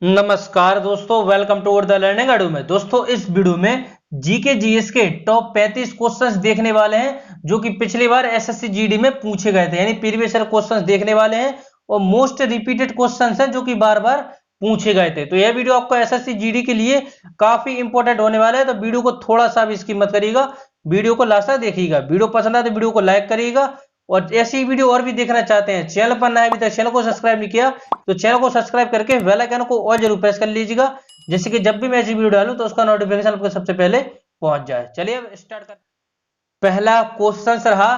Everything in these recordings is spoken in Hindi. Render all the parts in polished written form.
नमस्कार दोस्तों, वेलकम टू द लर्निंग अडू में। दोस्तों इस वीडियो में जीके जीएस के टॉप 35 क्वेश्चंस देखने वाले हैं जो कि पिछली बार एसएससी जीडी में पूछे गए थे, यानी प्रीवियस ईयर क्वेश्चंस देखने वाले हैं और मोस्ट रिपीटेड क्वेश्चंस हैं जो कि बार बार पूछे गए थे। तो यह वीडियो आपको एसएससी जीडी के लिए काफी इंपॉर्टेंट होने वाला है, तो वीडियो को थोड़ा सा भी स्किप मत करिएगा, वीडियो को लास्ट तक देखिएगा। वीडियो पसंद आए तो वीडियो को लाइक करिएगा और ऐसी वीडियो और भी देखना चाहते हैं, चैनल पर नया है अभी तक चैनल को सब्सक्राइब नहीं किया तो चैनल को सब्सक्राइब करके बेल आइकन को और जरूर प्रेस कर लीजिएगा, जैसे कि जब भी मैं ऐसी वीडियो डालूं तो उसका नोटिफिकेशन आपको सबसे पहले पहुंच जाए। चलिए अब स्टार्ट कर। पहला क्वेश्चन रहा,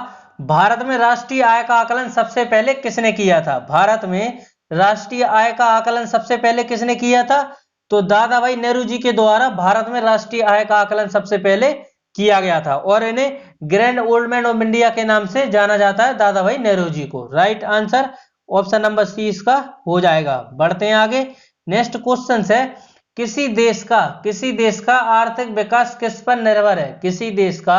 भारत में राष्ट्रीय आय का आकलन सबसे पहले किसने किया था? भारत में राष्ट्रीय आय का आकलन सबसे पहले किसने किया था? तो दादा भाई नेहरू जी के द्वारा भारत में राष्ट्रीय आय का आकलन सबसे पहले किया गया था और इन्हें grand old man of India के नाम से जाना जाता है, दादा भाई नेहरू जी को। Right answer option number C इसका हो जाएगा। बढ़ते हैं आगे। नेक्स्ट क्वेश्चन है, किसी देश का आर्थिक विकास किस पर निर्भर है? किसी देश का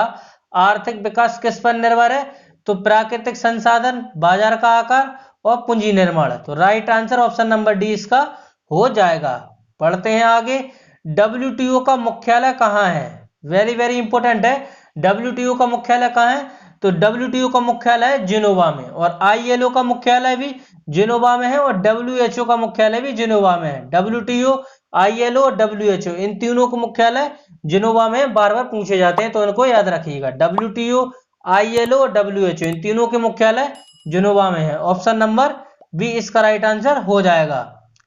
आर्थिक विकास किस पर निर्भर है? तो प्राकृतिक संसाधन, बाजार का आकार और पूंजी निर्माण। तो right answer option number D इसका हो जाएगा। पढ़ते हैं आगे। डब्ल्यूटीओ का मुख्यालय कहाँ है? वेरी वेरी इंपॉर्टेंट है। डब्ल्यूटीओ का मुख्यालय कहाँ है? तो डब्ल्यूटीओ का मुख्यालय जिनोवा में और आईएलओ का मुख्यालय भी जिनोवा में है और डब्ल्यूएचओ का मुख्यालय भी जिनोवा में है। डब्ल्यूटीओ, आईएलओ और डब्ल्यूएचओ इन तीनों का मुख्यालय जिनोवा में बार बार पूछे जाते हैं, तो इनको याद रखिएगा। डब्ल्यूटीओ, आईएलओ और डब्ल्यूएचओ इन तीनों के मुख्यालय जिनोवा में है। ऑप्शन नंबर बी इसका राइट आंसर हो जाएगा।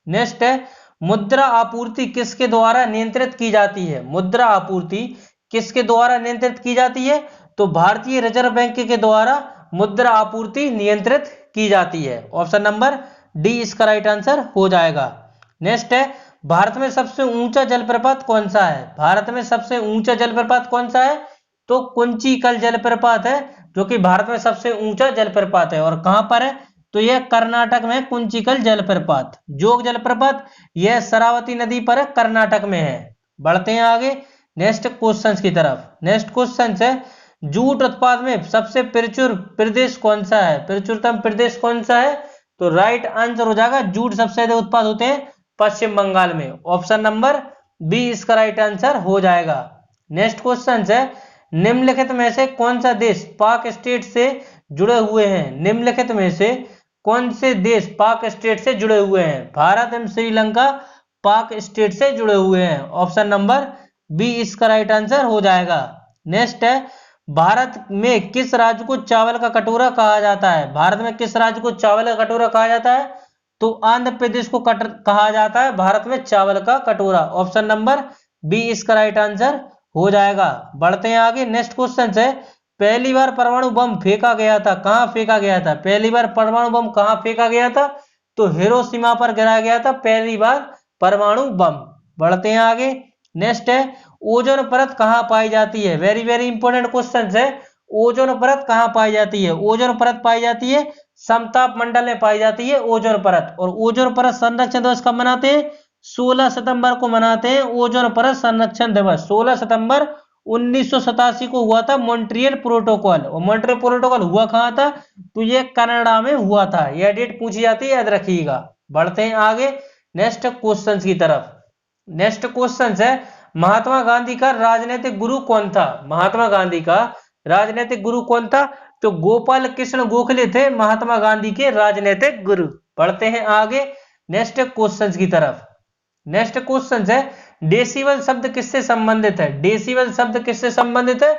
नेक्स्ट है, मुद्रा आपूर्ति किसके द्वारा नियंत्रित की जाती है? मुद्रा आपूर्ति किसके द्वारा नियंत्रित की जाती है? तो भारतीय रिजर्व बैंक के द्वारा मुद्रा आपूर्ति नियंत्रित की जाती है। ऑप्शन नंबर डी इसका राइट आंसर हो जाएगा। नेक्स्ट है, भारत में सबसे ऊंचा जलप्रपात कौन सा है? भारत में सबसे ऊंचा जलप्रपात कौन सा है? तो कुंचिकल जलप्रपात है, जो कि भारत में सबसे ऊंचा जलप्रपात है। और कहां पर है? तो यह कर्नाटक में कुंचिकल जलप्रपात। जोग जलप्रपात यह शरावती नदी पर कर्नाटक में है। बढ़ते हैं आगे नेक्स्ट क्वेश्चन की तरफ। नेक्स्ट क्वेश्चन है, जूट उत्पाद में सबसे प्रचुर प्रदेश कौन सा है? प्रचुरतम प्रदेश कौन सा है? तो राइट आंसर हो जाएगा, जूट सबसे ज्यादा उत्पाद होते हैं पश्चिम बंगाल में। ऑप्शन नंबर बी इसका राइट आंसर हो जाएगा। नेक्स्ट क्वेश्चन है, निम्नलिखित में से कौन सा देश पाक स्टेट से जुड़े हुए हैं? निम्नलिखित में से कौन से देश पाक स्टेट से जुड़े हुए हैं? भारत एवं श्रीलंका पाक स्टेट से जुड़े हुए हैं। ऑप्शन नंबर बी इसका राइट आंसर हो जाएगा। नेक्स्ट है, भारत में किस राज्य को चावल का कटोरा कहा जाता है? भारत में किस राज्य को चावल का कटोरा कहा जाता है? तो आंध्र प्रदेश को कहा जाता है भारत में चावल का कटोरा। ऑप्शन नंबर बी इसका राइट आंसर हो जाएगा। बढ़ते हैं आगे। नेक्स्ट क्वेश्चन है, पहली बार परमाणु बम फेंका गया था, कहां फेंका गया था? पहली बार परमाणु बम कहां फेंका गया था? तो हिरोशिमा पर गिराया गया था पहली बार परमाणु बम। बढ़ते हैं आगे। नेक्स्ट है, ओजोन परत कहां पाई जाती है? वेरी वेरी इंपॉर्टेंट क्वेश्चन है। ओजोन परत कहां पाई जाती है? ओजोन परत पाई जाती है समताप मंडल में पाई जाती है ओजोन परत। और ओजोन परत संरक्षण दिवस कब मनाते हैं? 16 सितंबर को मनाते हैं ओजोन परत संरक्षण दिवस। 16 सितंबर 1987 को हुआ था मॉन्ट्रियल प्रोटोकॉल। और मॉन्ट्रियल प्रोटोकॉल हुआ कहां था? तो ये कनाडा में हुआ था। यह डेट पूछी जाती है, याद रखिएगा। बढ़ते हैं आगे नेक्स्ट क्वेश्चन की तरफ। नेक्स्ट क्वेश्चन है, महात्मा गांधी का राजनीतिक गुरु कौन था? महात्मा गांधी का राजनीतिक गुरु कौन था? तो गोपाल कृष्ण गोखले थे महात्मा गांधी के राजनीतिक गुरु। बढ़ते हैं आगे नेक्स्ट क्वेश्चन की तरफ। नेक्स्ट क्वेश्चन है, डेसिबल शब्द किससे संबंधित है? डेसिबल शब्द किससे संबंधित है?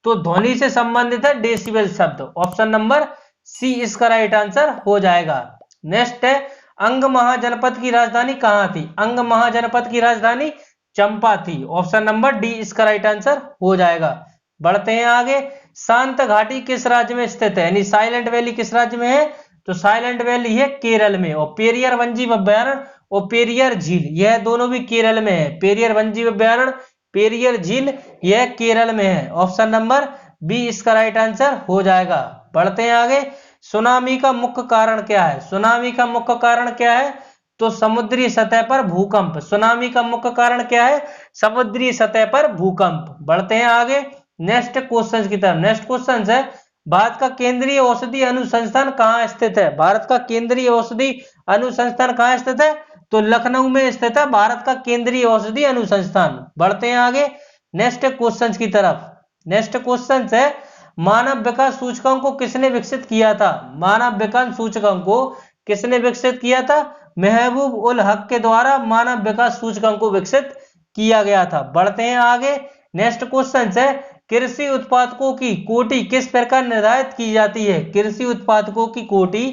तो ध्वनि से संबंधित है डेसिबल शब्द। ऑप्शन नंबर सी इसका राइट आंसर हो जाएगा। नेक्स्ट है, अंग महाजनपद की राजधानी कहां थी? अंग महाजनपद की राजधानी चंपा थी। ऑप्शन नंबर डी इसका राइट आंसर हो जाएगा। बढ़ते हैं आगे। शांत घाटी किस राज्य में स्थित है? यानी साइलेंट वैली किस राज्य में है? तो साइलेंट वैली है केरल में। और पेरियर वन्यजीव अभ्यारण्य और पेरियर झील यह दोनों भी केरल में है। पेरियर वन्यजीव अभ्यारण्य, पेरियर झील यह केरल में है। ऑप्शन नंबर बी इसका राइट आंसर हो जाएगा। बढ़ते हैं आगे। सुनामी का मुख्य कारण क्या है? सुनामी का मुख्य कारण क्या है? तो समुद्री सतह पर भूकंप। सुनामी का मुख्य कारण क्या है? समुद्री सतह पर भूकंप। बढ़ते हैं आगे नेक्स्ट क्वेश्चन की तरफ। नेक्स्ट क्वेश्चन है, भारत का केंद्रीय औषधि अनुसंधान कहाँ स्थित है? भारत का केंद्रीय औषधि अनुसंधान कहाँ स्थित है? तो लखनऊ में स्थित है भारत का केंद्रीय औषधि अनुसंधान। बढ़ते हैं आगे नेक्स्ट क्वेश्चन की तरफ। नेक्स्ट क्वेश्चन है मानव विकास सूचकांक को किसने विकसित किया था? मानव विकास सूचकांक को किसने विकसित किया था? महबूब उल हक के द्वारा मानव विकास सूचकांक को विकसित किया गया था। बढ़ते हैं आगे नेक्स्ट क्वेश्चन है कृषि उत्पादकों की कोटि किस प्रकार निर्धारित की जाती है? कृषि उत्पादकों की कोटि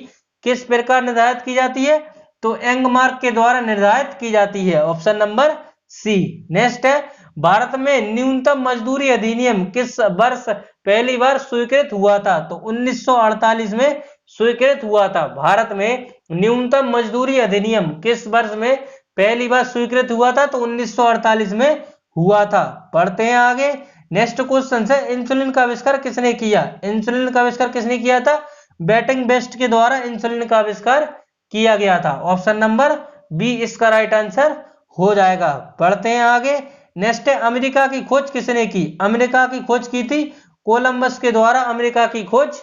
किस प्रकार निर्धारित की जाती है? तो एंगमार्क के द्वारा निर्धारित की जाती है। ऑप्शन नंबर सी। नेक्स्ट है भारत में न्यूनतम मजदूरी अधिनियम किस वर्ष पहली बार स्वीकृत हुआ था? तो 1948 में स्वीकृत हुआ था। भारत में न्यूनतम मजदूरी अधिनियम किस वर्ष में पहली बार स्वीकृत हुआ था? तो 1948 में हुआ था। पढ़ते हैं आगे नेक्स्ट क्वेश्चन है इंसुलिन का आविष्कार किसने किया? इंसुलिन का आविष्कार किसने किया था? बेटिंग बेस्ट के द्वारा इंसुलिन का आविष्कार किया गया था। ऑप्शन नंबर बी इसका राइट आंसर हो जाएगा। बढ़ते हैं आगे नेक्स्ट है अमेरिका की खोज किसने की? अमेरिका की खोज की थी कोलंबस के द्वारा अमेरिका की खोज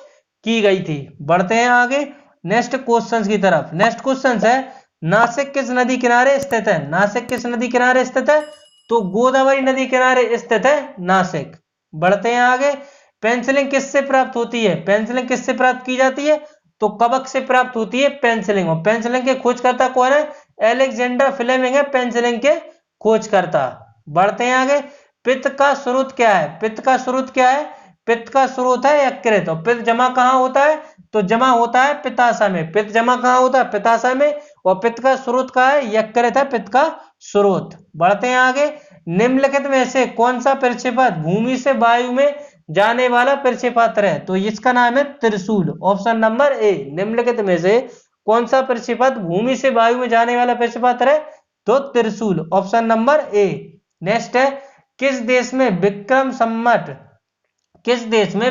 की गई थी। बढ़ते हैं आगे नेक्स्ट क्वेश्चन की तरफ। नेक्स्ट क्वेश्चन है नासिक किस नदी किनारे स्थित है? नासिक किस नदी किनारे स्थित है? तो गोदावरी नदी किनारे स्थित है नासिक। बढ़ते हैं आगे पेंसिलिन किससे प्राप्त होती है? पेंसिलिन किससे प्राप्त की जाती है? तो कवक से प्राप्त होती है पेंसिलिन। और पेंसिलिन के खोजकर्ता कौन है? अलेक्जेंडर फ्लेमिंग है पेंसिलिन के खोजकर्ता। बढ़ते हैं आगे पित्त का स्रोत क्या है? पित्त का स्रोत क्या है? पित्त का स्रोत है यकृत। और पित्त जमा कहाँ होता है? तो जमा होता है पित्ताशय में। पित्त जमा कहाँ होता है? पित्ताशय में। और पित्त का स्रोत कहाँ है? यकृत है पित्त का स्रोत। बढ़ते हैं आगे निम्नलिखित में से कौन सा प्रक्षेपण भूमि से वायु में जाने वाला प्रक्षेपास्त्र है? तो इसका नाम है त्रिशूल। Option number A. निम्नलिखित में से कौन सा प्रक्षेपण भूमि से वायु में जाने वाला प्रक्षेपास्त्र है? तो त्रिशूल। Option number A. नेक्स्ट है किस देश में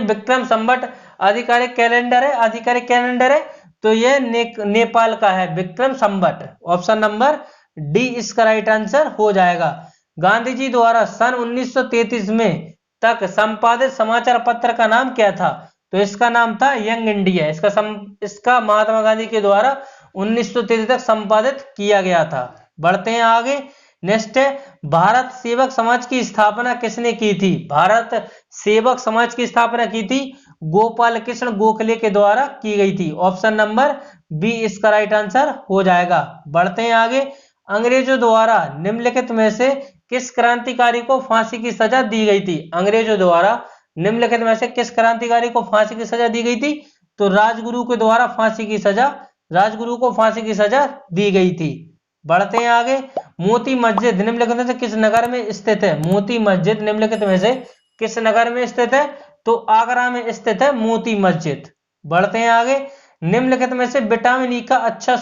विक्रम संवत आधिकारिक कैलेंडर है? आधिकारिक कैलेंडर है तो यह नेपाल का है Vikram Samvat. Option number D इसका राइट आंसर हो जाएगा। गांधी जी द्वारा सन 1933 में तक संपादित समाचार पत्र का नाम क्या था? तो इसका नाम था यंग इंडिया। इसका महात्मा गांधी के द्वारा 1933 तक संपादित किया गया था। बढ़ते हैं आगे नेक्स्ट है भारत सेवक समाज की स्थापना किसने की थी? भारत सेवक समाज की स्थापना की थी गोपाल कृष्ण गोखले के द्वारा की गई थी। ऑप्शन नंबर बी इसका राइट आंसर हो जाएगा। बढ़ते हैं आगे अंग्रेजों द्वारा निम्नलिखित में से किस क्रांतिकारी को फांसी की सजा दी गई थी? अंग्रेजों द्वारा निम्नलिखित में से किस क्रांतिकारी को फांसी की सजा दी गई थी? तो राजगुरु के द्वारा राजगुरु को फांसी की सजा दी गई थी। बढ़ते हैं आगे मोती मस्जिद निम्नलिखित में से किस नगर में स्थित है? मोती मस्जिद निम्नलिखित में से किस नगर में स्थित है? तो आगरा में स्थित है मोती मस्जिद। बढ़ते हैं आगे निम्नलिखित में से विटामिन ई का अच्छा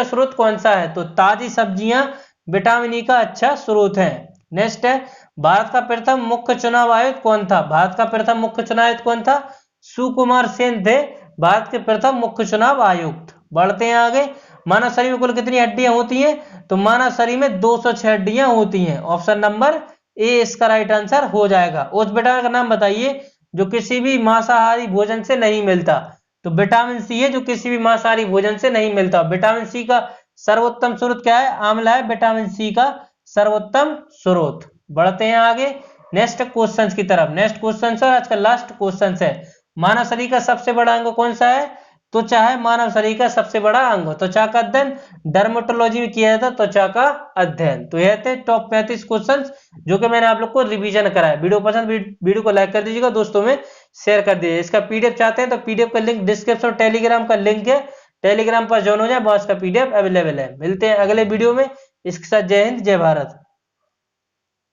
स्रोत कौन सा है? तो ताजी सब्जियां विटामिन ई का अच्छा स्रोत है। नेक्स्ट है भारत का प्रथम मुख्य चुनाव आयुक्त कौन था? भारत का प्रथम मुख्य चुनाव आयुक्त कौन था? सुकुमार सेन थे भारत के प्रथम मुख्य चुनाव आयुक्त। बढ़ते हैं आगे मानव शरीर में कुल कितनी हड्डियां होती हैं? तो मानव शरीर में 206 हड्डियां होती हैं। ऑप्शन नंबर ए इसका राइट आंसर हो जाएगा। उस विटामिन का नाम बताइए जो किसी भी मांसाहारी भोजन से नहीं मिलता। तो विटामिन सी है जो किसी भी मांसाहारी भोजन से नहीं मिलता। विटामिन सी का सर्वोत्तम स्रोत क्या है? आंवला है विटामिन सी का सर्वोत्तम स्रोत। बढ़ते हैं आगे नेक्स्ट क्वेश्चन की तरफ। नेक्स्ट क्वेश्चन और आज का लास्ट क्वेश्चन है मानव शरीर का सबसे बड़ा अंग कौन सा है? त्वचा है मानव शरीर का सबसे बड़ा अंग। त्वचा का अध्ययन डर्मेटोलॉजी में किया जाता है त्वचा का अध्ययन। तो यह थे टॉप 35 क्वेश्चन जो कि मैंने आप लोग को रिवीजन कराया। वीडियो पसंद वीडियो को लाइक कर दीजिएगा, दोस्तों में शेयर कर दीजिए। इसका पीडीएफ चाहते हैं तो पीडीएफ का लिंक डिस्क्रिप्शन, टेलीग्राम का लिंक है, टेलीग्राम पर ज्वाइन हो जाए, बस का पीडीएफ अवेलेबल है। मिलते हैं अगले वीडियो में। इसके साथ जय हिंद जय भारत।